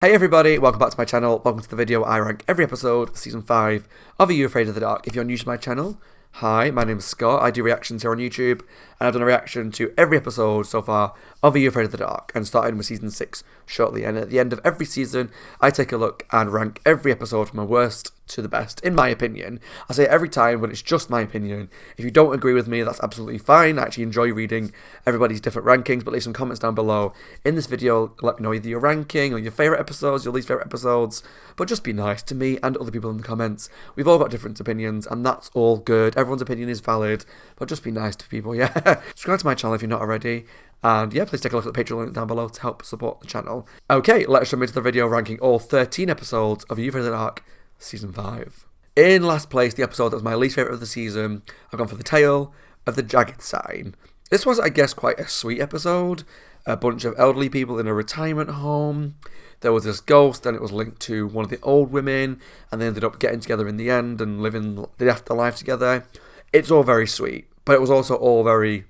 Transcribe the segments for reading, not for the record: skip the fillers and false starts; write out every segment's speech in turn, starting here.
Hey everybody, welcome back to my channel. Welcome to the video I rank every episode, season 5 of Are You Afraid of the Dark? If you're new to my channel, hi, my name is Scott. I do reactions here on YouTube, and I've done a reaction to every episode so far of Are You Afraid of the Dark? And starting with season 6 shortly. And at the end of every season, I take a look and rank every episode from my worst to the best, in my opinion. I say it every time, but it's just my opinion. If you don't agree with me, that's absolutely fine. I actually enjoy reading everybody's different rankings, but leave some comments down below in this video. Let me know either your ranking or your favourite episodes, your least favourite episodes, but just be nice to me and other people in the comments. We've all got different opinions, and that's all good. Everyone's opinion is valid, but just be nice to people, yeah. Subscribe to my channel if you're not already. And yeah, please take a look at the Patreon link down below to help support the channel. Okay, let's jump into the video ranking all 13 episodes of Are You Afraid of the Dark? Season 5. In last place, the episode that was my least favourite of the season, I've gone for The Tale of the Jagged Sign. This was, I guess, quite a sweet episode. A bunch of elderly people in a retirement home. There was this ghost, and it was linked to one of the old women, and they ended up getting together in the end and living the afterlife together. It's all very sweet, but it was also all very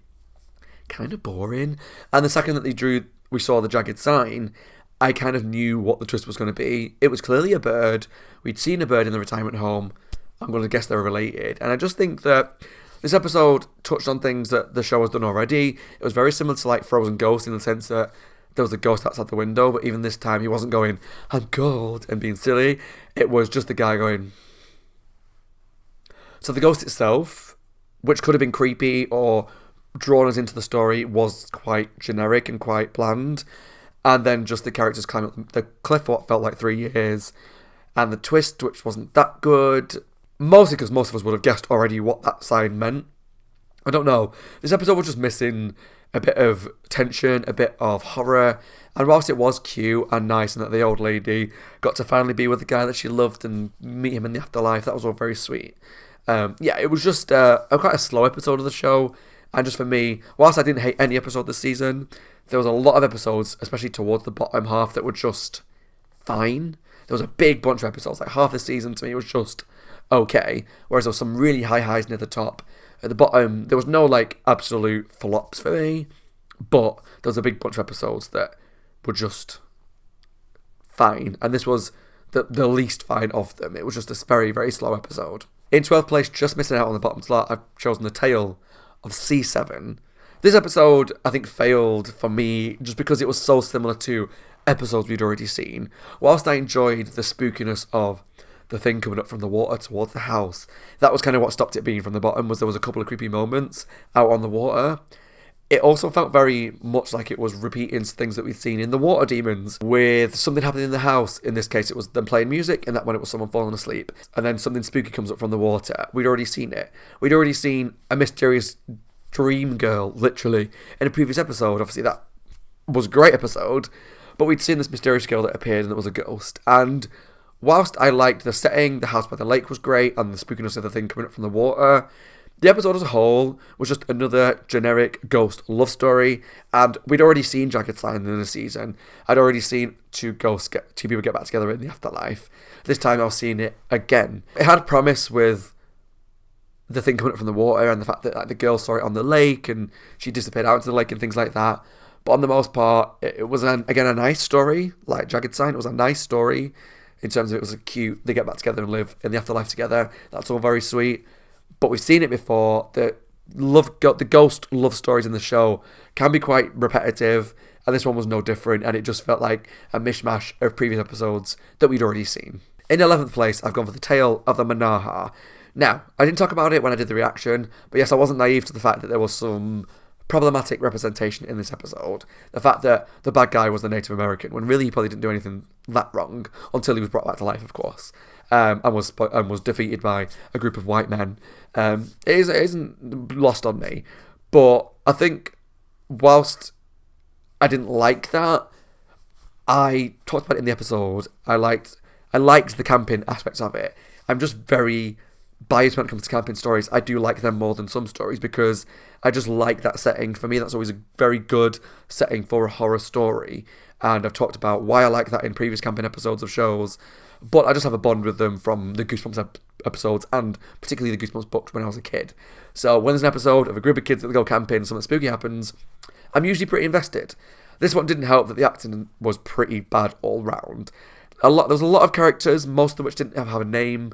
kind of boring. And the second that we saw the Jagged Sign, I kind of knew what the twist was going to be. It was clearly a bird. We'd seen a bird in the retirement home. I'm going to guess they're related. And I just think that this episode touched on things that the show has done already. It was very similar to like Frozen Ghost in the sense that there was a ghost outside the window, but even this time he wasn't going, "I'm cold," and being silly. It was just the guy going. So the ghost itself, which could have been creepy or drawn us into the story, was quite generic and quite bland. And then just the characters climb up the cliff for what felt like 3 years. And the twist, which wasn't that good. Mostly because most of us would have guessed already what that sign meant. I don't know. This episode was just missing a bit of tension, a bit of horror. And whilst it was cute and nice and that the old lady got to finally be with the guy that she loved and meet him in the afterlife, that was all very sweet. Yeah, it was just quite a slow episode of the show. And just for me, whilst I didn't hate any episode this season, there was a lot of episodes, especially towards the bottom half, that were just fine. There was a big bunch of episodes, like half the season to me was just okay, whereas there was some really high highs near the top. At the bottom, there was no like absolute flops for me, but there was a big bunch of episodes that were just fine, and this was the least fine of them. It was just a very, very slow episode. In 12th place, just missing out on the bottom slot, I've chosen The Tale of C7. This episode, I think, failed for me just because it was so similar to episodes we'd already seen. Whilst I enjoyed the spookiness of the thing coming up from the water towards the house, that was kind of what stopped it being from the bottom, was there was a couple of creepy moments out on the water. It also felt very much like it was repeating things that we've seen in The Water Demons, with something happening in the house. In this case, it was them playing music, and that one it was someone falling asleep. And then something spooky comes up from the water. We'd already seen it. We'd already seen a mysterious dream girl, literally, in a previous episode. Obviously, that was a great episode, but we'd seen this mysterious girl that appeared and that was a ghost. And whilst I liked the setting, the house by the lake was great, and the spookiness of the thing coming up from the water, the episode as a whole was just another generic ghost love story, and we'd already seen Jagged Sign in the season. I'd already seen two people get back together in the afterlife. This time I was seeing it again. It had promise with the thing coming up from the water and the fact that like the girl saw it on the lake and she disappeared out into the lake and things like that. But on the most part, it was again a nice story, like Jagged Sign. It was a nice story in terms of it was cute. They get back together and live in the afterlife together. That's all very sweet. But we've seen it before. The ghost love stories in the show can be quite repetitive, and this one was no different, and it just felt like a mishmash of previous episodes that we'd already seen. In 11th place, I've gone for The Tale of the Manaha. Now, I didn't talk about it when I did the reaction, but yes, I wasn't naive to the fact that there was some problematic representation in this episode. The fact that the bad guy was the Native American, when really he probably didn't do anything that wrong, until he was brought back to life, of course. And was defeated by a group of white men. It isn't lost on me, but I think whilst I didn't like that, I talked about it in the episode. I liked the camping aspects of it. I'm just very biased when it comes to camping stories. I do like them more than some stories because I just like that setting. For me, that's always a very good setting for a horror story. And I've talked about why I like that in previous camping episodes of shows. But I just have a bond with them from the Goosebumps episodes and particularly the Goosebumps books when I was a kid. So when there's an episode of a group of kids that go camping, something spooky happens, I'm usually pretty invested. This one didn't help that the acting was pretty bad all round. There was a lot of characters, most of which didn't have a name.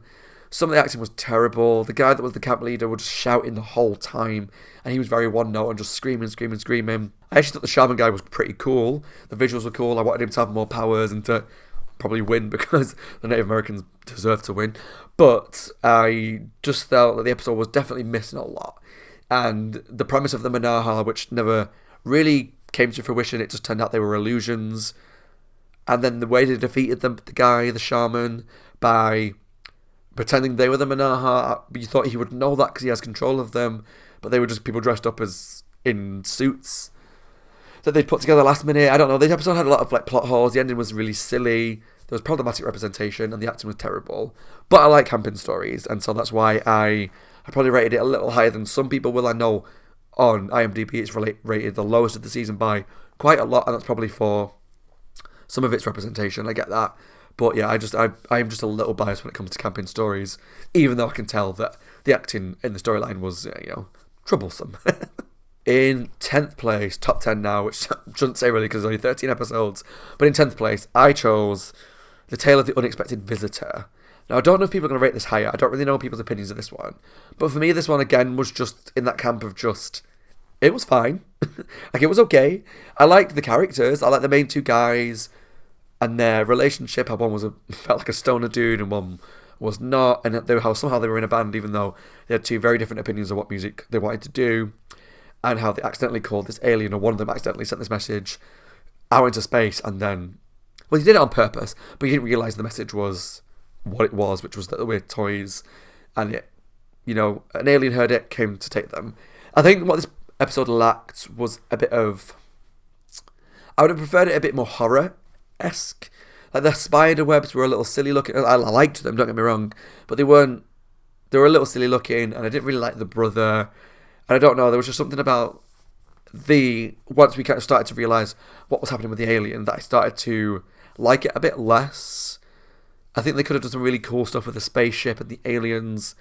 Some of the acting was terrible. The guy that was the camp leader was just shouting the whole time, and he was very one note and just screaming. I actually thought the shaman guy was pretty cool. The visuals were cool. I wanted him to have more powers and to probably win because the Native Americans deserve to win. But I just felt that the episode was definitely missing a lot. And the premise of the Manaha, which never really came to fruition, it just turned out they were illusions. And then the way they defeated the shaman, by pretending they were the Manaha, you thought he would know that because he has control of them, but they were just people dressed up as in suits that they'd put together last minute. I don't know. The episode had a lot of plot holes. The ending was really silly. There was problematic representation, and the acting was terrible. But I like camping stories, and so that's why I probably rated it a little higher than some people will. I know on IMDb it's rated the lowest of the season by quite a lot, and that's probably for some of its representation. I get that. But yeah, I am just a little biased when it comes to camping stories, even though I can tell that the acting in the storyline was, troublesome. In 10th place, top 10 now, which I shouldn't say really because there's only 13 episodes, but in 10th place, I chose The Tale of the Unexpected Visitor. Now, I don't know if people are going to rate this higher. I don't really know people's opinions of this one. But for me, this one, again, was just in that camp of just, it was fine. It was okay. I liked the characters. I liked the main two guys and their relationship, how one felt like a stoner dude and one was not, and how somehow they were in a band even though they had two very different opinions of what music they wanted to do, and how they accidentally called this alien, or one of them accidentally sent this message out into space, and then, well, he did it on purpose, but he didn't realise the message was what it was, which was that they were toys, and an alien heard it, came to take them. I think what this episode lacked was a bit of, I would have preferred it a bit more horror-esque. Like the spider webs were a little silly looking. I liked them, don't get me wrong, but they were a little silly looking, and I didn't really like the brother. And I don't know, there was just something about once we kind of started to realise what was happening with the alien, that I started to like it a bit less. I think they could have done some really cool stuff with the spaceship and the aliens,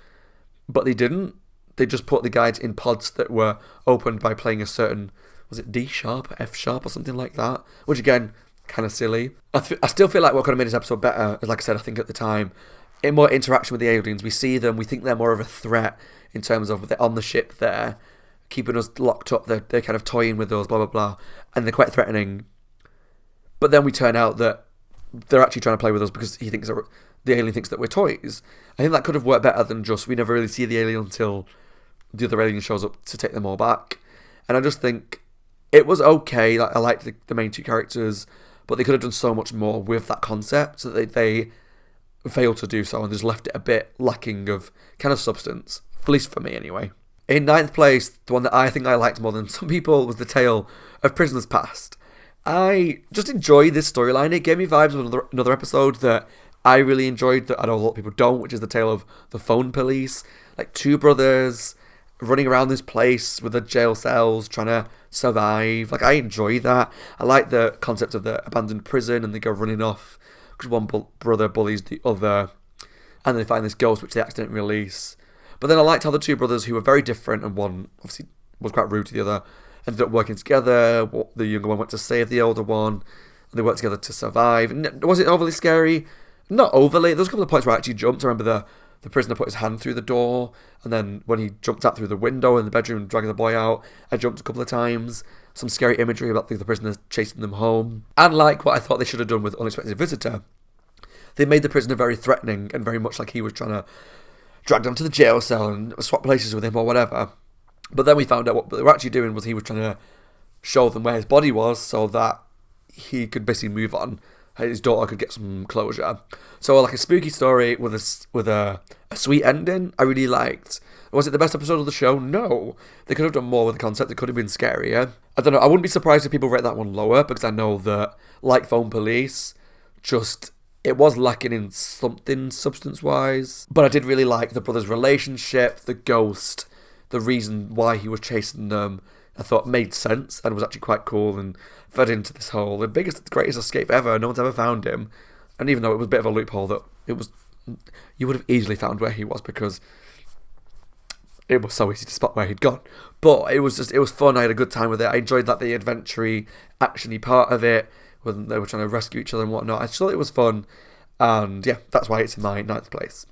but they didn't. They just put the guides in pods that were opened by playing a certain, was it D sharp, F sharp or something like that? Which again, kind of silly. I still feel like what could have made this episode better, like I said, I think at the time, in more interaction with the aliens, we see them, we think they're more of a threat in terms of they're on the ship there, keeping us locked up, they're kind of toying with us, blah, blah, blah, and they're quite threatening. But then we turn out that they're actually trying to play with us because the alien thinks that we're toys. I think that could have worked better than just, we never really see the alien until the other alien shows up to take them all back. And I just think it was okay. Like, I liked the main two characters, but they could have done so much more with that concept, so that they failed to do so and just left it a bit lacking of kind of substance, at least for me anyway. In 9th place, the one that I think I liked more than some people was The Tale of Prisoners Past. I just enjoyed this storyline. It gave me vibes of another episode that I really enjoyed that I know a lot of people don't, which is the tale of the phone police. Like two brothers running around this place with the jail cells trying to survive. Like, I enjoy that. I like the concept of the abandoned prison and they go running off because one brother bullies the other and they find this ghost which they accidentally release. But then I liked how the two brothers, who were very different and one obviously was quite rude to the other, ended up working together. The younger one went to save the older one and they worked together to survive. And was it overly scary? Not overly. There was a couple of points where I actually jumped. I remember the prisoner put his hand through the door, and then when he jumped out through the window in the bedroom dragging the boy out, I jumped a couple of times. Some scary imagery about the prisoner chasing them home. And like what I thought they should have done with Unexpected Visitor, they made the prisoner very threatening and very much like he was trying to drag them to the jail cell and swap places with him or whatever. But then we found out what they were actually doing was he was trying to show them where his body was so that he could basically move on. His daughter could get some closure. So like a spooky story with a sweet ending, I really liked. Was it the best episode of the show? No. They could have done more with the concept. It could have been scarier. I don't know. I wouldn't be surprised if people rate that one lower because I know that, like Phone Police, just it was lacking in something substance-wise. But I did really like the brothers' relationship, the ghost, the reason why he was chasing them. I thought made sense and was actually quite cool and fed into this whole the greatest escape ever. No one's ever found him, and even though it was a bit of a loophole, that it was, you would have easily found where he was because it was so easy to spot where he'd gone. But it was fun. I had a good time with it. I enjoyed that the adventure-y, actiony part of it when they were trying to rescue each other and whatnot. I just thought it was fun, and yeah, that's why it's in my 9th place.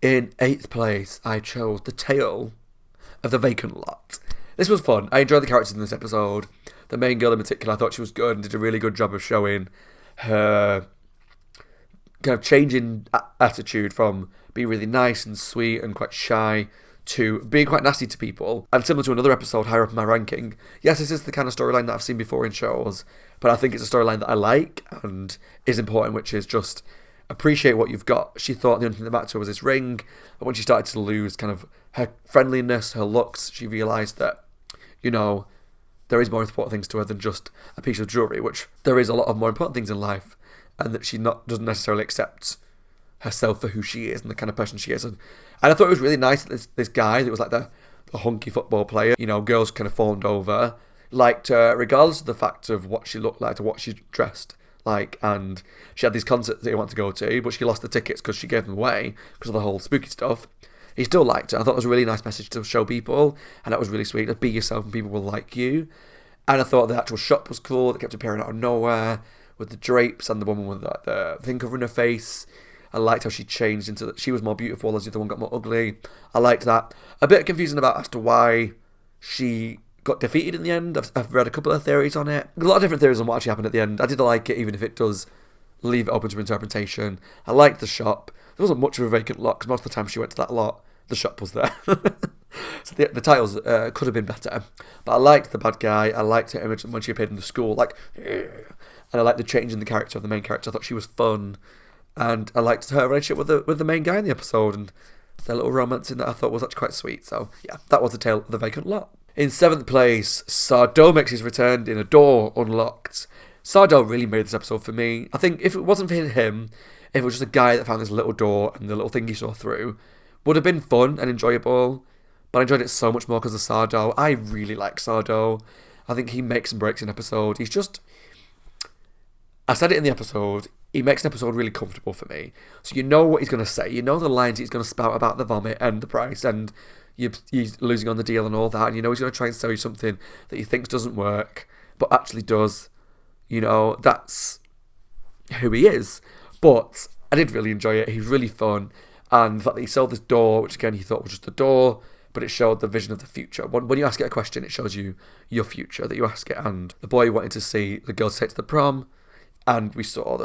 In 8th place, I chose The Tale of the Vacant Lot. This was fun. I enjoyed the characters in this episode. The main girl in particular, I thought she was good and did a really good job of showing her kind of changing attitude from being really nice and sweet and quite shy to being quite nasty to people. And similar to another episode higher up in my ranking, yes, this is the kind of storyline that I've seen before in shows, but I think it's a storyline that I like and is important, which is just appreciate what you've got. She thought the only thing that mattered to her was this ring, but when she started to lose kind of her friendliness, her looks, she realised that, you know, there is more important things to her than just a piece of jewellery, which there is a lot of more important things in life, and that she doesn't necessarily accept herself for who she is and the kind of person she is. And I thought it was really nice that this guy that was like the hunky football player, you know, girls kind of fawned over, liked her regardless of the fact of what she looked like or what she dressed like. And she had these concerts that he wanted to go to, but she lost the tickets because she gave them away because of the whole spooky stuff. He still liked her. I thought it was a really nice message to show people, and that was really sweet. Be yourself and people will like you. And I thought the actual shop was cool. That kept appearing out of nowhere with the drapes and the woman with the thing covering her face. I liked how she changed into that. She was more beautiful as the other one got more ugly. I liked that. A bit confusing about as to why she got defeated in the end. I've read a couple of theories on it. A lot of different theories on what actually happened at the end. I did like it, even if it does leave it open to interpretation. I liked the shop. There wasn't much of a vacant lot because most of the time she went to that lot, the shop was there. So the titles could have been better. But I liked the bad guy. I liked her image when she appeared in the school. And I liked the change in the character of the main character. I thought she was fun. And I liked her relationship with the main guy in the episode, and their little romance in that I thought was actually quite sweet. So yeah, that was The Tale of the Vacant Lot. In 7th place, Sardou makes his return in A Door Unlocked. Sardou really made this episode for me. I think if it wasn't for him, if it was just a guy that found this little door and the little thing he saw through, would have been fun and enjoyable. But I enjoyed it so much more because of Sardou. I really like Sardou. I think he makes and breaks an episode. He's just... I said it in the episode, he makes an episode really comfortable for me. So you know what he's going to say. You know the lines he's going to spout about the vomit and the price and he's losing on the deal and all that. And you know he's going to try and sell you something that he thinks doesn't work, but actually does. You know, that's who he is. But I did really enjoy it. He was really fun. And the fact that he sold this door, which again he thought was just a door, but it showed the vision of the future. When you ask it a question, it shows you your future that you ask it. And the boy wanted to see the girls take to the prom, and we saw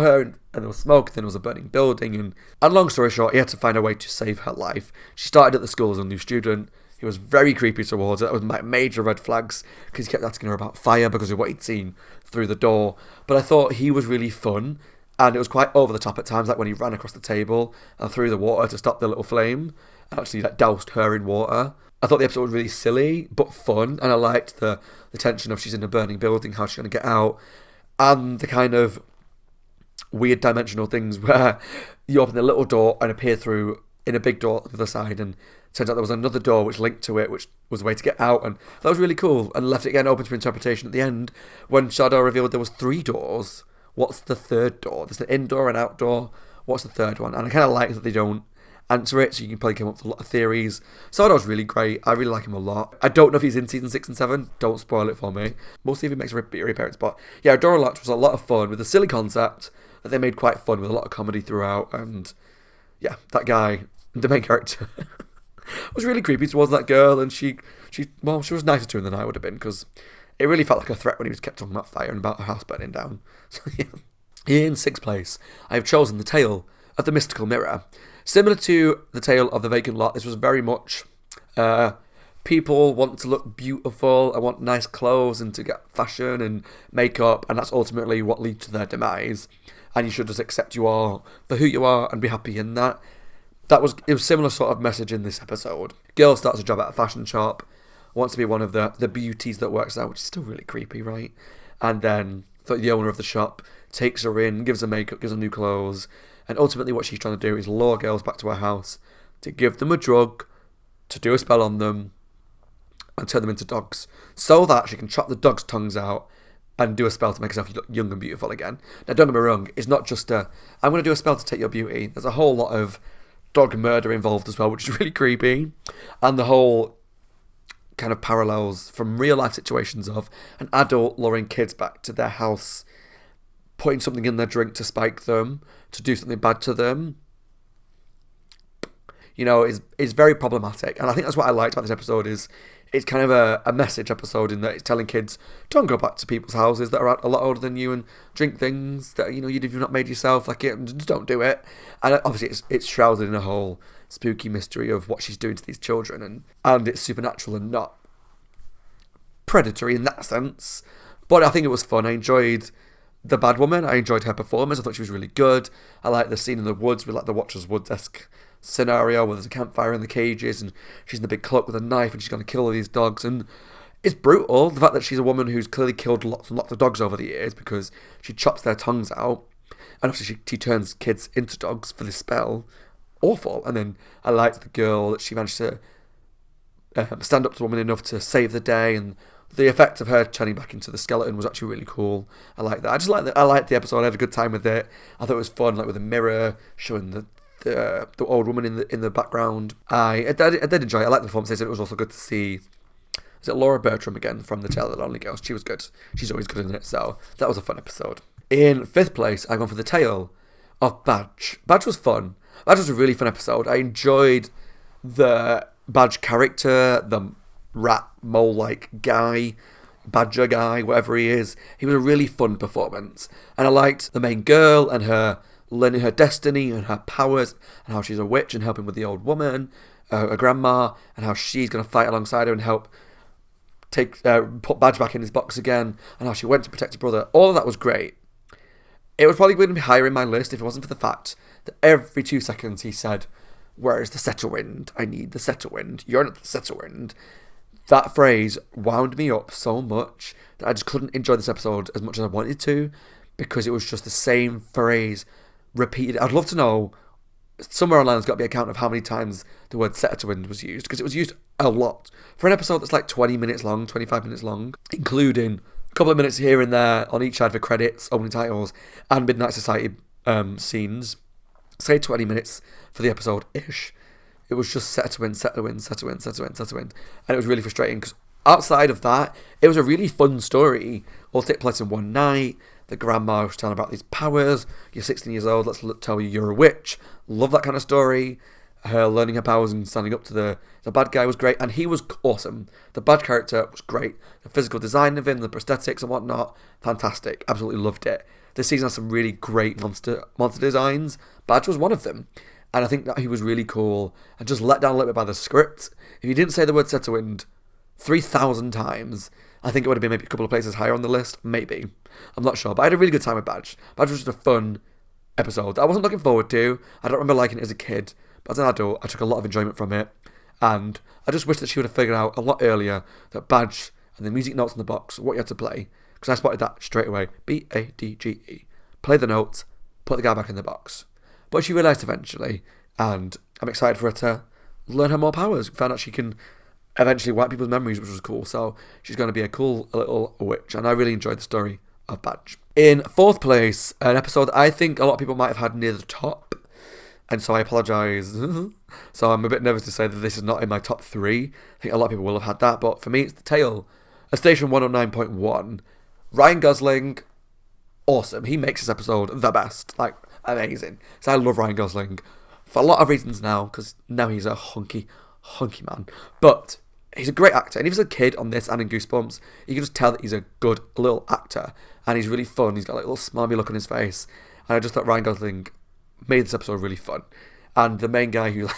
her, and there was smoke, then there was a burning building, and long story short, he had to find a way to save her life. She started at the school as a new student. He was very creepy towards her. That was my major red flags, because he kept asking her about fire because of what he'd seen through the door. But I thought he was really fun, and it was quite over the top at times, like when he ran across the table and threw the water to stop the little flame, and actually doused her in water. I thought the episode was really silly, but fun, and I liked the tension of she's in a burning building, how she's going to get out, and the kind of weird dimensional things where you open the little door and appear through in a big door on the other side, and it turns out there was another door which linked to it, which was a way to get out, and that was really cool, and left it again open to interpretation at the end when Sardou revealed there was 3 doors. What's the third door? There's an indoor and outdoor. What's the third one? And I kind of like that they don't answer it, so you can probably come up with a lot of theories. Sardou's really great. I really like him a lot. I don't know if he's in season 6 and 7. Don't spoil it for me. We'll see if he makes a reappearance. But yeah, Door Unlocked was a lot of fun with a silly concept that they made quite fun with a lot of comedy throughout. And yeah, that guy, the main character, was really creepy towards that girl. And she was nicer to him than I would have been, because it really felt like a threat when he was kept talking about fire and about her house burning down. So yeah. In 6th place, I have chosen The Tale of the Mystical Mirror. Similar to The Tale of the Vacant Lot, this was very much people want to look beautiful and want nice clothes and to get fashion and makeup, and that's ultimately what leads to their demise. And you should just accept you are for who you are and be happy in that. It was similar sort of message in this episode. Girl starts a job at a fashion shop, wants to be one of the beauties that works there, which is still really creepy, right? And then the owner of the shop takes her in, gives her makeup, gives her new clothes, and ultimately what she's trying to do is lure girls back to her house to give them a drug, to do a spell on them, and turn them into dogs, so that she can chop the dogs' tongues out and do a spell to make herself look young and beautiful again. Now, don't get me wrong, it's not just I'm going to do a spell to take your beauty. There's a whole lot of dog murder involved as well, which is really creepy. And the whole kind of parallels from real life situations of an adult luring kids back to their house, putting something in their drink to spike them, to do something bad to them, is very problematic. And I think that's what I liked about this episode is it's kind of a message episode in that it's telling kids, don't go back to people's houses that are a lot older than you and drink things that, you've not made yourself. Just don't do it. And obviously it's shrouded in a whole spooky mystery of what she's doing to these children. And it's supernatural and not predatory in that sense. But I think it was fun. I enjoyed the bad woman. I enjoyed her performance. I thought she was really good. I liked the scene in the woods with the Watcher's Woods-esque scenario where there's a campfire in the cages and she's in the big cloak with a knife and she's going to kill all these dogs. And it's brutal, the fact that she's a woman who's clearly killed lots and lots of dogs over the years because she chops their tongues out. And obviously she turns kids into dogs for this spell. Awful. And then I liked the girl that she managed to stand up to the woman enough to save the day, and the effect of her turning back into the skeleton was actually really cool. I like that. I liked the episode. I had a good time with it. I thought it was fun, with a mirror showing the old woman in the background. I did enjoy it. I liked the performances. It was also good to see. Is it Laura Bertram again from The Tale of the Lonely Ghost? She was good. She's always good in it. So that was a fun episode. In 5th place, I've gone for The Tale of Badge. Badge was fun. Badge was a really fun episode. I enjoyed the Badge character, the rat mole-like guy, badger guy, whatever he is. He was a really fun performance. And I liked the main girl and her learning her destiny and her powers and how she's a witch and helping with the old woman, her grandma, and how she's going to fight alongside her and help put Badge back in his box again, and how she went to protect her brother. All of that was great. It was probably going to be higher in my list if it wasn't for the fact that every 2 seconds he said, "Where is the Settlewind? I need the Settlewind. You're not the Settlewind." That phrase wound me up so much that I just couldn't enjoy this episode as much as I wanted to, because it was just the same phrase repeated. I'd love to know, somewhere online there's got to be a count of how many times the word Settlewind was used, because it was used a lot. For an episode that's 20 minutes long, 25 minutes long, including a couple of minutes here and there on each side for credits, opening titles, and Midnight Society scenes, say 20 minutes for the episode-ish, it was just Settlewind, Settlewind, Settlewind, Settlewind, Settlewind. And it was really frustrating, because outside of that, it was a really fun story. All take place in one night. The grandma was telling about these powers. You're 16 years old, let's tell you you're a witch. Love that kind of story. Her learning her powers and standing up to the bad guy was great, and he was awesome. The bad character was great. The physical design of him, the prosthetics and whatnot, fantastic. Absolutely loved it. This season has some really great monster designs. Badge was one of them. And I think that he was really cool and just let down a little bit by the script. If you didn't say the word Settlewind 3,000 times, I think it would have been maybe a couple of places higher on the list. Maybe. I'm not sure. But I had a really good time with Badge. Badge was just a fun episode that I wasn't looking forward to. I don't remember liking it as a kid. But as an adult, I took a lot of enjoyment from it. And I just wish that she would have figured out a lot earlier that Badge and the music notes in the box, what you had to play. Because I spotted that straight away. B-A-D-G-E. Play the notes, put the guy back in the box. But she realised eventually, and I'm excited for her to learn her more powers. We found out she can eventually wipe people's memories, which was cool. So she's going to be a cool little witch, and I really enjoyed the story of Badge. In 4th place, an episode I think a lot of people might have had near the top, and so I apologise. So I'm a bit nervous to say that this is not in my top 3. I think a lot of people will have had that, but for me it's The Tale of Station 109.1. Ryan Gosling, awesome. He makes this episode the best. Amazing. So I love Ryan Gosling for a lot of reasons now, because now he's a hunky man. But he's a great actor. And if he's a kid on this and in Goosebumps, you can just tell that he's a good little actor. And he's really fun. He's got a little smarmy look on his face. And I just thought Ryan Gosling made this episode really fun. And the main guy who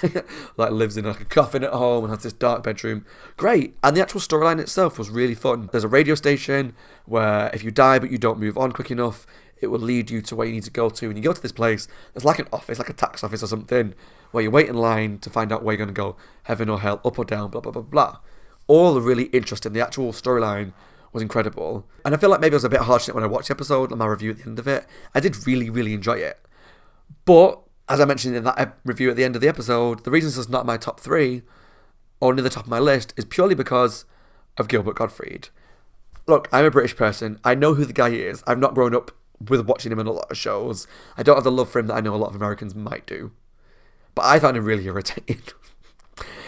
lives in a coffin at home and has this dark bedroom, great. And the actual storyline itself was really fun. There's a radio station where if you die but you don't move on quick enough, it will lead you to where you need to go to. And you go to this place, there's like an office, like a tax office or something, where you wait in line to find out where you're going to go, heaven or hell, up or down, blah, blah, blah, blah. All really interesting. The actual storyline was incredible. And I feel like maybe I was a bit harsh on it when I watched the episode and my review at the end of it. I did really, really enjoy it. But, as I mentioned in that review at the end of the episode, the reason this is not my top 3, or near the top of my list, is purely because of Gilbert Gottfried. Look, I'm a British person. I know who the guy is. I've not grown up with watching him in a lot of shows. I don't have the love for him that I know a lot of Americans might do. but I found him really irritating.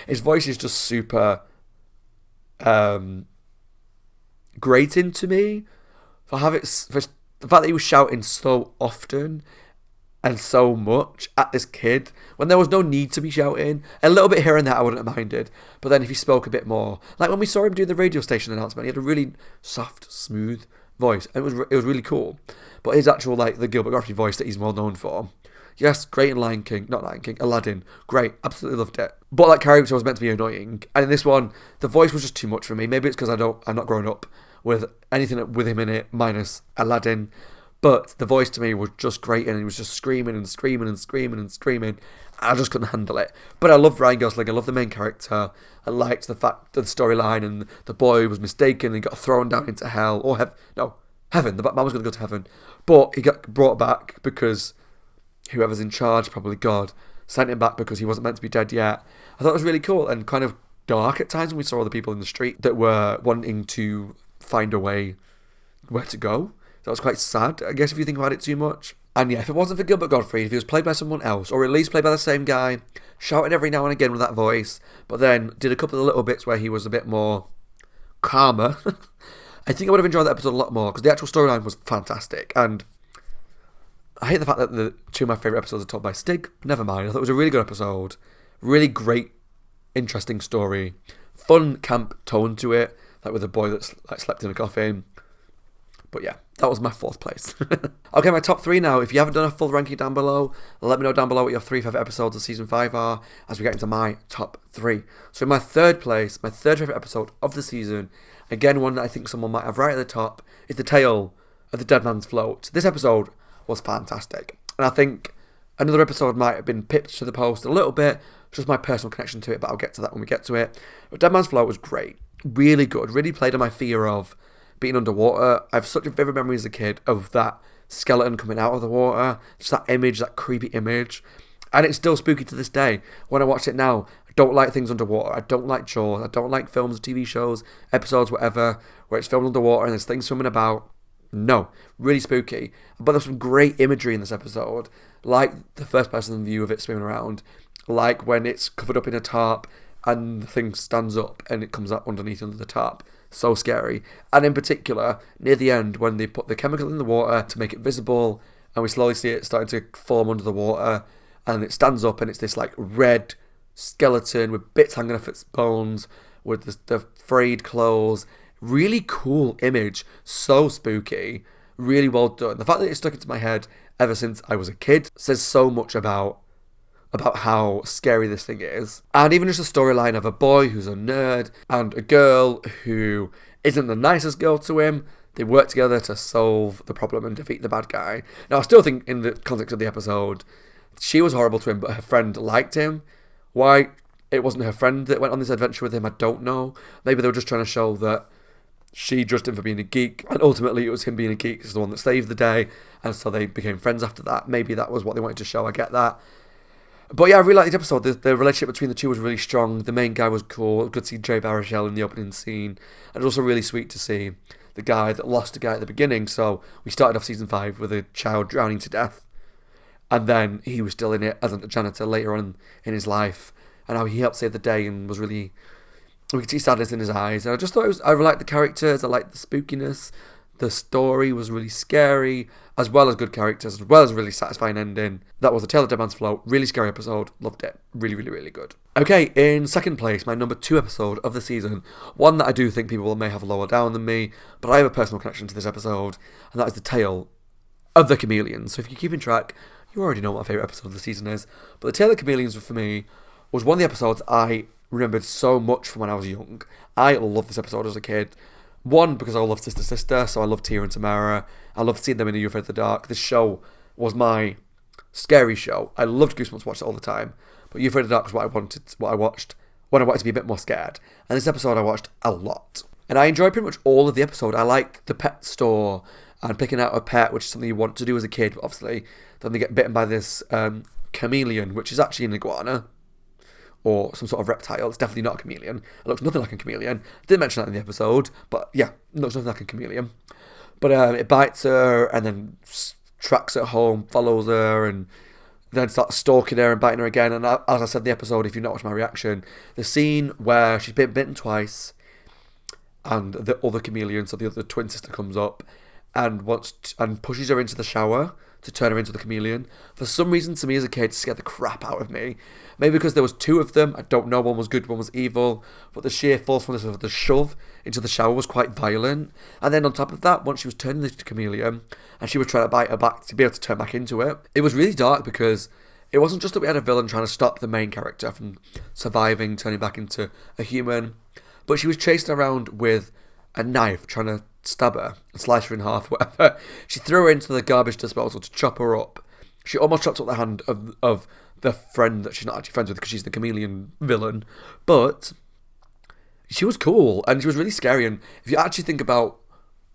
His voice is just super grating to me for the fact that he was shouting so often and so much at this kid when there was no need to be shouting. A little bit here and there I wouldn't have minded, but then if he spoke a bit more, like when we saw him do the radio station announcement, he had a really soft, smooth voice, and it was really cool. But his actual, like, the Gilbert Gottfried voice that he's well known for, yes, great in Aladdin, great, absolutely loved it. But that character was meant to be annoying, and in this one, the voice was just too much for me. Maybe it's because I'm not growing up with anything with him in it, minus Aladdin. But the voice to me was just great, and he was just screaming and screaming and screaming and screaming. I just couldn't handle it. But I loved Ryan Gosling. I loved the main character. I liked the fact that the storyline and the boy was mistaken and got thrown down into hell or heaven. The man was going to go to heaven, but he got brought back because whoever's in charge, probably God, sent him back because he wasn't meant to be dead yet. I thought it was really cool and kind of dark at times when we saw the people in the street that were wanting to find a way where to go. That was quite sad, I guess, if you think about it too much. And yeah, if it wasn't for Gilbert Gottfried, if he was played by someone else, or at least played by the same guy, shouted every now and again with that voice, but then did a couple of little bits where he was a bit more calmer, I think I would have enjoyed that episode a lot more, because the actual storyline was fantastic. And I hate the fact that the two of my favourite episodes are told by Stig. Never mind, I thought it was a really good episode. Really great, interesting story. Fun camp tone to it, like with a boy that's like slept in a coffin. But yeah, that was my fourth place. Okay, my top three now. If you haven't done a full ranking down below, let me know down below what your 3 favourite episodes of season 5 are as we get into my top 3. So in my third place, my third favourite episode of the season, again one that I think someone might have right at the top, is The Tale of the Dead Man's Float. This episode was fantastic. And I think another episode might have been pipped to the post a little bit, just my personal connection to it, but I'll get to that when we get to it. But Dead Man's Float was great. Really good. Really played on my fear of being underwater. I have such a vivid memory as a kid of that skeleton coming out of the water, just that image, that creepy image, and it's still spooky to this day. When I watch it now, I don't like things underwater. I don't like Jaws. I don't like films, TV shows, episodes, whatever, where it's filmed underwater and there's things swimming about. No, really spooky. But there's some great imagery in this episode, like the first person view of it swimming around, like when it's covered up in a tarp and the thing stands up and it comes up underneath under the tarp. So scary. And in particular, near the end, when they put the chemical in the water to make it visible, and we slowly see it starting to form under the water, and it stands up and it's this like red skeleton with bits hanging off its bones, with the frayed clothes. Really cool image. So spooky. Really well done. The fact that it stuck into my head ever since I was a kid says so much about how scary this thing is. And even just the storyline of a boy who's a nerd and a girl who isn't the nicest girl to him. They work together to solve the problem and defeat the bad guy. Now, I still think in the context of the episode, she was horrible to him, but her friend liked him. Why it wasn't her friend that went on this adventure with him, I don't know. Maybe they were just trying to show that she judged him for being a geek, and ultimately it was him being a geek is the one that saved the day, and so they became friends after that. Maybe that was what they wanted to show, I get that. But yeah, I really liked the episode. The relationship between the two was really strong. The main guy was cool. Good to see Jay Baruchel in the opening scene. And it was also really sweet to see the guy that lost a guy at the beginning. So we started off season 5 with a child drowning to death. And then he was still in it as a janitor later on in his life. And how he helped save the day and was really... We could see sadness in his eyes. And I just thought I really liked the characters. I liked the spookiness. The story was really scary, as well as good characters, as well as a really satisfying ending. That was The Tale of Dead Man's Float. Really scary episode. Loved it. Really, really, really good. Okay, in second place, my number 2 episode of the season. One that I do think people may have lower down than me, but I have a personal connection to this episode, and that is The Tale of the Chameleons. So if you're keeping track, you already know what my favourite episode of the season is. But The Tale of the Chameleons, for me, was one of the episodes I remembered so much from when I was young. I loved this episode as a kid. One, because I love Sister Sister, so I love Tia and Tamara. I loved seeing them in A You Afraid of the Dark. This show was my scary show. I loved Goosebumps, watched it all the time. But You Afraid of the Dark was what I watched when I wanted to be a bit more scared. And this episode I watched a lot. And I enjoyed pretty much all of the episode. I like the pet store and picking out a pet, which is something you want to do as a kid, obviously. Then they get bitten by this chameleon, which is actually an iguana. Or some sort of reptile. It's definitely not a chameleon. It looks nothing like a chameleon. Didn't mention that in the episode, but yeah, it looks nothing like a chameleon. But it bites her and then tracks her home, follows her, and then starts stalking her and biting her again. And as I said in the episode, if you've not watched my reaction, the scene where she's been bitten twice and the other chameleon, so the other twin sister, comes up and and pushes her into the shower to turn her into the chameleon. For some reason, to me as a kid, scared the crap out of me. Maybe because there was two of them. I don't know. One was good, one was evil. But the sheer forcefulness of the shove into the shower was quite violent. And then on top of that, once she was turning into the chameleon and she was trying to bite her back to be able to turn back into it, it was really dark because it wasn't just that we had a villain trying to stop the main character from surviving, turning back into a human, but she was chasing around with a knife, trying to stab her and slice her in half, whatever. She threw her into the garbage disposal to chop her up. She almost chopped up the hand of the friend that she's not actually friends with because she's the chameleon villain. But she was cool and she was really scary. And if you actually think about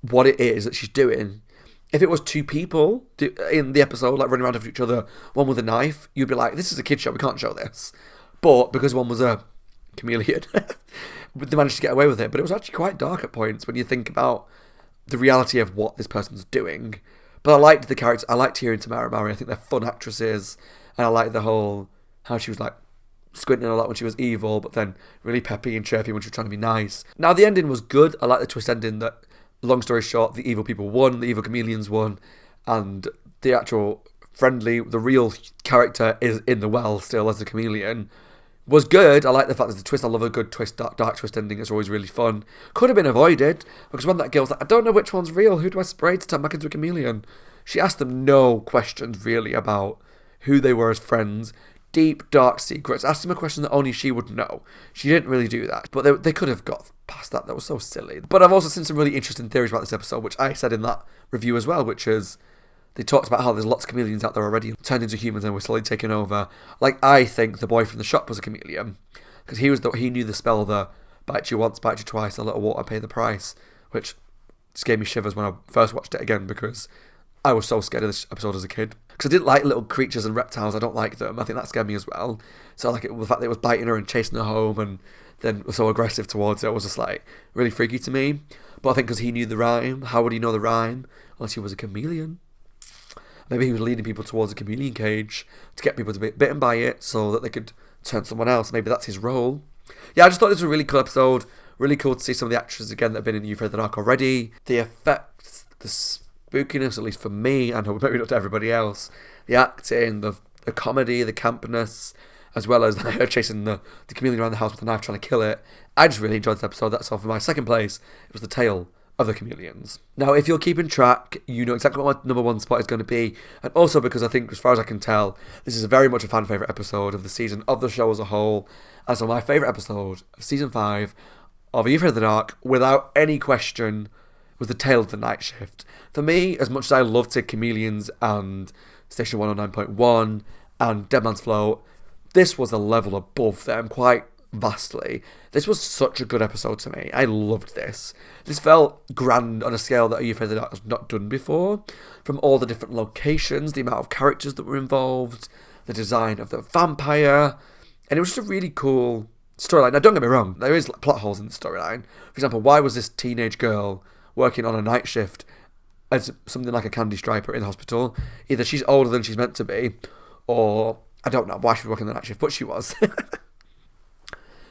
what it is that she's doing, if it was two people in the episode, like running around after each other, one with a knife, you'd be like, this is a kid show, we can't show this. But because one was a chameleon, they managed to get away with it. But it was actually quite dark at points when you think about the reality of what this person's doing. But I liked the character. I liked hearing Tamara Mowry. I think they're fun actresses. And I liked the whole, how she was like squinting a lot when she was evil, but then really peppy and chirpy when she was trying to be nice. Now, the ending was good. I like the twist ending that, long story short, the evil people won, the evil chameleons won, and the actual the real character is in the well still as a chameleon. Was good. I like the fact there's a twist. I love a good twist, dark twist ending. It's always really fun. Could have been avoided, because when that girl's like, I don't know which one's real, who do I spray to turn back into a chameleon? She asked them no questions really about who they were as friends. Deep, dark secrets. Asked them a question that only she would know. She didn't really do that. But they could have got past that. That was so silly. But I've also seen some really interesting theories about this episode, which I said in that review as well, which is they talked about how there's lots of chameleons out there already turned into humans and we're slowly taking over. Like, I think the boy from the shop was a chameleon because he knew the spell, the bite you once, bite you twice, a little water, pay the price, which just gave me shivers when I first watched it again because I was so scared of this episode as a kid. Because I didn't like little creatures and reptiles. I don't like them. I think that scared me as well. So like the fact that it was biting her and chasing her home and then was so aggressive towards it was just like really freaky to me. But I think because he knew the rhyme, how would he know the rhyme unless he was a chameleon? Maybe he was leading people towards a chameleon cage to get people to be bitten by it so that they could turn someone else. Maybe that's his role. Yeah, I just thought this was a really cool episode. Really cool to see some of the actors again that have been in You've Heard the Dark already. The effects, the spookiness, at least for me, and maybe not to everybody else. The acting, the comedy, the campness, as well as her chasing the chameleon around the house with a knife trying to kill it. I just really enjoyed this episode. That's all. For my second place, it was the tale of the chameleons. Now, if you're keeping track, you know exactly what my number one spot is going to be. And also because I think, as far as I can tell, this is very much a fan favourite episode of the season, of the show as a whole. And so my favourite episode of season 5 of You've Heard the Dark, without any question, was the tale of the night shift. For me, as much as I loved chameleons and Station 109.1 and Dead Man's Float, this was a level above them quite vastly. This was such a good episode to me. I loved this. This felt grand on a scale that You've Heard the Dark has not done before. From all the different locations, the amount of characters that were involved, the design of the vampire, and it was just a really cool storyline. Now, don't get me wrong, there is plot holes in the storyline. For example, why was this teenage girl working on a night shift as something like a candy striper in the hospital? Either she's older than she's meant to be, or I don't know why she was working the night shift, but she was.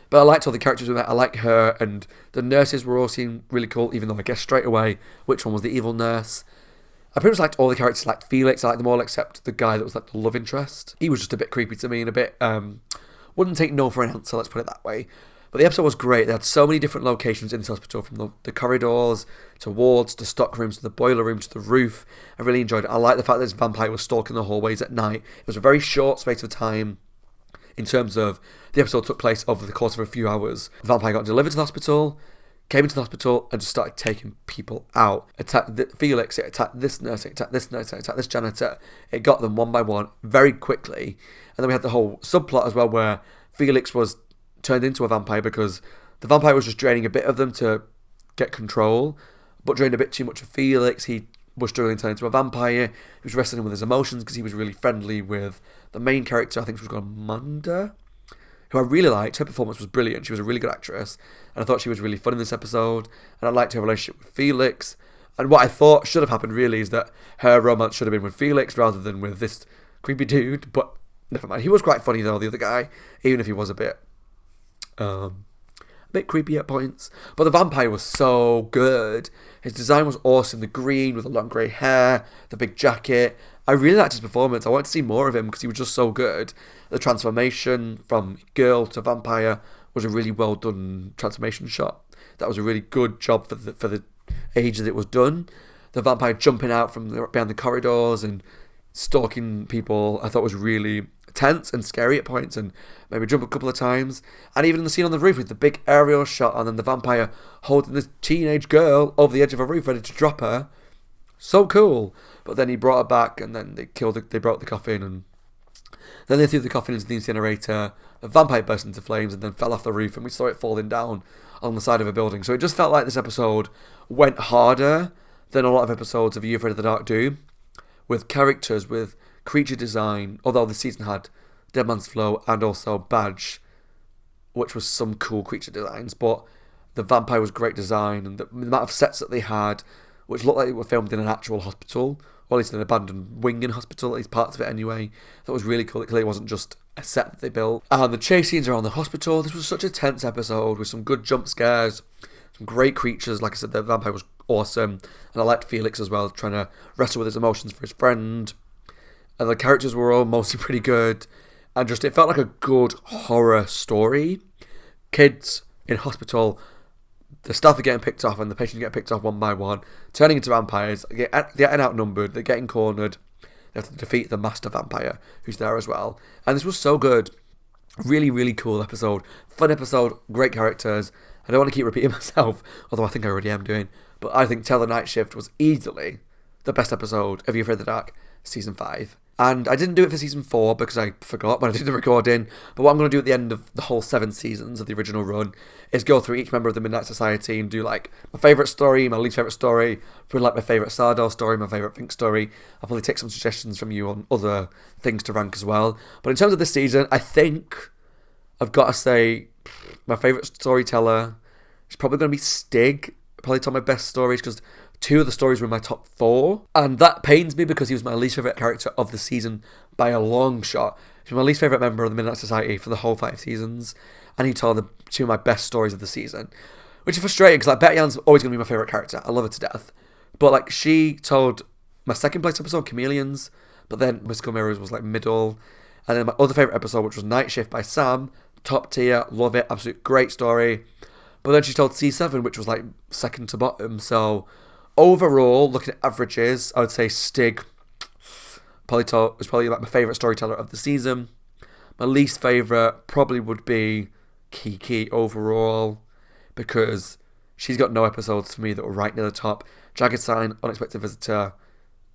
But I liked all the characters we met. I liked her, and the nurses were all seem really cool, even though I guess straight away which one was the evil nurse. I pretty much liked all the characters. I liked Felix, I liked them all except the guy that was like the love interest. He was just a bit creepy to me and a bit, wouldn't take no for an answer, let's put it that way. But the episode was great. They had so many different locations in this hospital, from the corridors to wards to stock rooms to the boiler room to the roof. I really enjoyed it. I liked the fact that this vampire was stalking the hallways at night. It was a very short space of time in terms of the episode took place over the course of a few hours. The vampire got delivered to the hospital, came into the hospital and just started taking people out. Attacked Felix, it attacked this nurse, it attacked this nurse, it attacked this janitor. It got them one by one very quickly. And then we had the whole subplot as well where Felix was turned into a vampire because the vampire was just draining a bit of them to get control, but drained a bit too much of Felix. He was struggling to turn into a vampire. He was wrestling with his emotions because he was really friendly with the main character, I think she was called Amanda, who I really liked. Her performance was brilliant. She was a really good actress, and I thought she was really fun in this episode, and I liked her relationship with Felix. And what I thought should have happened really is that her romance should have been with Felix rather than with this creepy dude, but never mind. He was quite funny though, the other guy, even if he was a bit creepy at points. But the vampire was so good. His design was awesome. The green with the long grey hair, the big jacket. I really liked his performance. I wanted to see more of him because he was just so good. The transformation from girl to vampire was a really well done transformation shot. That was a really good job for the age that it was done. The vampire jumping out from behind the corridors and stalking people, I thought was really tense and scary at points, and maybe jump a couple of times. And even in the scene on the roof with the big aerial shot and then the vampire holding this teenage girl over the edge of a roof ready to drop her. So cool. But then he brought her back, and then they broke the coffin, and then they threw the coffin into the incinerator. The vampire burst into flames and then fell off the roof, and we saw it falling down on the side of a building. So it just felt like this episode went harder than a lot of episodes of Are You Afraid of the Dark do, with characters, with creature design, although the season had Dead Man's Flow and also Badge, which was some cool creature designs, but the vampire was great design, and the amount of sets that they had, which looked like they were filmed in an actual hospital, or at least an abandoned wing in hospital, at least parts of it anyway. That was really cool. It clearly wasn't just a set that they built. And the chase scenes around the hospital, this was such a tense episode with some good jump scares, some great creatures. Like I said, the vampire was awesome, and I liked Felix as well, trying to wrestle with his emotions for his friend. And the characters were all mostly pretty good, and just it felt like a good horror story. Kids in hospital, the staff are getting picked off, and the patients are getting picked off one by one, turning into vampires. They're getting outnumbered, they're getting cornered. They have to defeat the master vampire, who's there as well. And this was so good. Really, really cool episode. Fun episode, great characters. I don't want to keep repeating myself, although I think I already am doing. But I think Tell the Night Shift was easily the best episode of You Afraid of the Dark, Season 5. And I didn't do it for Season 4 because I forgot when I did the recording. But what I'm going to do at the end of the whole 7 seasons of the original run is go through each member of the Midnight Society and do like my favourite story, my least favourite story, probably like my favourite Sardar story, my favourite Pink story. I'll probably take some suggestions from you on other things to rank as well. But in terms of this season, I think I've got to say my favourite storyteller is probably going to be Stig. Probably told my best stories because 2 of the stories were in my top 4. And that pains me because he was my least favourite character of the season by a long shot. He was my least favourite member of the Midnight Society for the whole 5 seasons. And he told 2 of my best stories of the season. Which is frustrating because like Betty Ann's always going to be my favourite character. I love her to death. But like she told my second place episode, Chameleons. But then Mystical Mirrors was like middle. And then my other favourite episode, which was Night Shift by Sam. Top tier, love it, absolute great story. But then she told C7, which was like second to bottom. So overall, looking at averages, I would say Stig was probably like my favourite storyteller of the season. My least favourite probably would be Kiki overall, because she's got no episodes for me that were right near the top. Jagged Sign, Unexpected Visitor,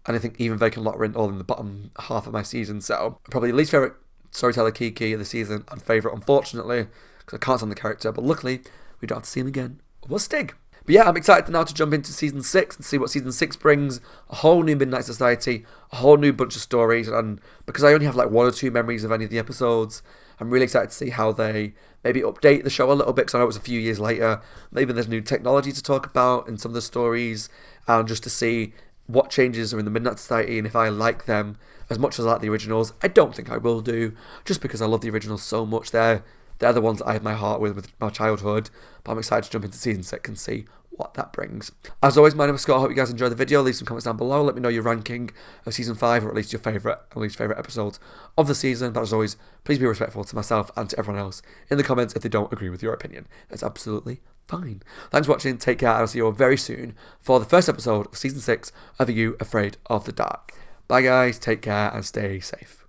and I think even Vacant Lot were all in the bottom half of my season. So probably least favourite storyteller Kiki of the season, and favourite unfortunately, because I can't stand the character, but luckily we don't have to see him again, was Stig. But yeah, I'm excited now to jump into Season 6 and see what Season 6 brings. A whole new Midnight Society, a whole new bunch of stories, and because I only have like 1 or 2 memories of any of the episodes, I'm really excited to see how they maybe update the show a little bit, because I know it was a few years later. Maybe there's new technology to talk about in some of the stories, and just to see what changes are in the Midnight Society and if I like them as much as I like the originals. I don't think I will do, just because I love the originals so much. They're the ones that I have my heart with my childhood. But I'm excited to jump into Season 6 and see what that brings. As always, my name is Scott. I hope you guys enjoyed the video. Leave some comments down below. Let me know your ranking of Season 5, or at least your favourite and least favourite episodes of the season. But as always, please be respectful to myself and to everyone else in the comments if they don't agree with your opinion. That's absolutely fine. Thanks for watching. Take care. I'll see you all very soon for the first episode of Season 6 of Are You Afraid of the Dark. Bye guys. Take care and stay safe.